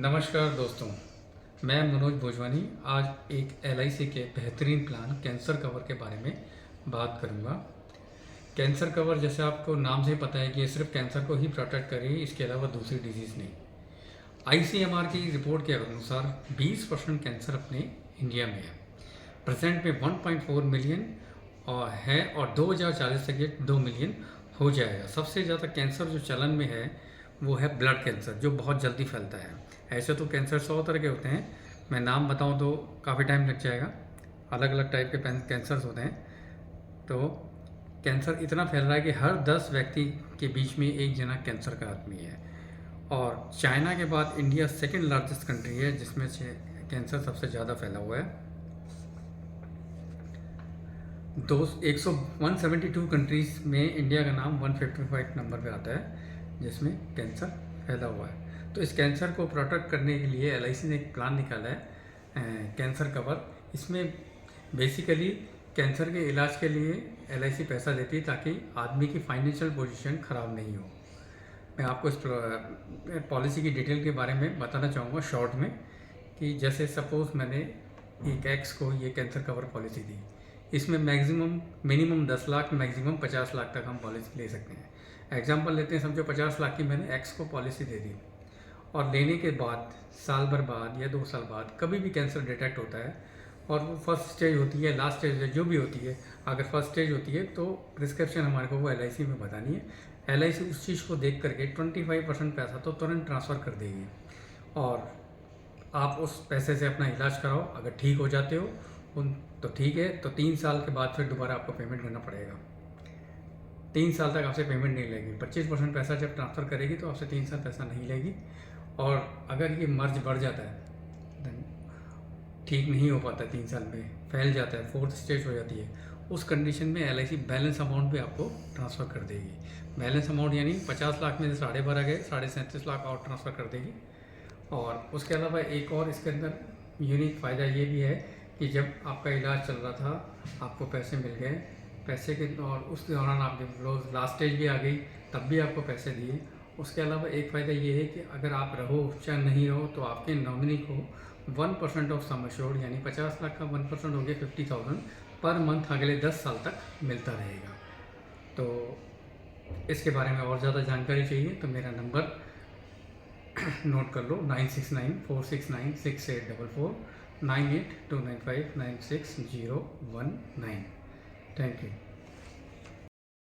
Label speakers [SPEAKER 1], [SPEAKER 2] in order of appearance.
[SPEAKER 1] नमस्कार दोस्तों, मैं मनोज भोजवानी आज एक एलआईसी के बेहतरीन प्लान कैंसर कवर के बारे में बात करूंगा। कैंसर कवर जैसे आपको नाम से पता है कि ये सिर्फ कैंसर को ही प्रोटेक्ट करेगी, इसके अलावा दूसरी डिजीज़ नहीं। आईसीएमआर की रिपोर्ट के अनुसार 20% कैंसर अपने इंडिया में है। प्रेजेंट में 1.4 मिलियन और है और 2040 तक ये 2 मिलियन हो जाएगा। सबसे ज़्यादा कैंसर जो चलन में है वो है ब्लड कैंसर, जो बहुत जल्दी फैलता है। ऐसे तो कैंसर 100 तरह के होते हैं, मैं नाम बताऊं तो काफ़ी टाइम लग जाएगा। अलग अलग टाइप के कैंसर्स होते हैं। तो कैंसर इतना फैल रहा है कि हर 10 व्यक्ति के बीच में एक जना कैंसर का आदमी है। और चाइना के बाद इंडिया सेकेंड लार्जेस्ट कंट्री है जिसमें से कैंसर सबसे ज़्यादा फैला हुआ है। 172 कंट्रीज़ में इंडिया का नाम 155 नंबर पे आता है जिसमें कैंसर फैला हुआ है। तो इस कैंसर को प्रोटेक्ट करने के लिए एलआईसी ने एक प्लान निकाला है, कैंसर कवर। इसमें बेसिकली कैंसर के इलाज के लिए एलआईसी पैसा देती है ताकि आदमी की फाइनेंशियल पोजीशन ख़राब नहीं हो। मैं आपको इस पॉलिसी की डिटेल के बारे में बताना चाहूँगा शॉर्ट में, कि जैसे सपोज़ मैंने एक एक्स को ये कैंसर कवर पॉलिसी दी। इसमें मिनिमम 10 लाख, मैक्सिमम 50 लाख तक हम पॉलिसी ले सकते हैं। एग्जाम्पल लेते हैं, समझो 50 लाख की मैंने एक्स को पॉलिसी दे दी और लेने के बाद साल भर बाद या 2 साल बाद कभी भी कैंसर डिटेक्ट होता है और वो फर्स्ट स्टेज होती है, लास्ट स्टेज है, जो भी होती है, अगर फर्स्ट स्टेज होती है तो प्रिस्क्रिप्शन हमारे को वो एलआईसी में बतानी है। एलआईसी उस चीज़ को देख करके 25% पैसा तो तुरंत ट्रांसफ़र कर देगी और आप उस पैसे से अपना इलाज कराओ। अगर ठीक हो जाते हो तो ठीक है, तो 3 साल के बाद फिर दोबारा आपको पेमेंट करना पड़ेगा। 3 साल तक आपसे पेमेंट नहीं लेगी। 25% पैसा जब ट्रांसफ़र करेगी तो आपसे 3 साल पैसा नहीं लेगी। और अगर ये मर्ज बढ़ जाता है, ठीक नहीं हो पाता, 3 साल में फैल जाता है, 4th स्टेज हो जाती है, उस कंडीशन में एलआईसी बैलेंस अमाउंट भी आपको ट्रांसफ़र कर देगी। बैलेंस अमाउंट यानी 50 लाख में से 12.5 गए, 37.5 लाख और ट्रांसफ़र कर देगी। और उसके अलावा एक और इसके अंदर यूनिक फ़ायदा ये भी है कि जब आपका इलाज चल रहा था, आपको पैसे मिल गए, पैसे के और उस दौरान आपके लास्ट स्टेज भी आ गई, तब भी आपको पैसे दिए। उसके अलावा एक फ़ायदा ये है कि अगर आप रहो चाहे नहीं रहो तो आपके नॉमिनी को 1% ऑफ सम एश्योर्ड यानी 50 लाख का 1% हो गया 50,000 पर मंथ अगले 10 साल तक मिलता रहेगा। तो इसके बारे में और ज़्यादा जानकारी चाहिए तो मेरा नंबर नोट कर लो, 9694696844, 9829596019। Thank you.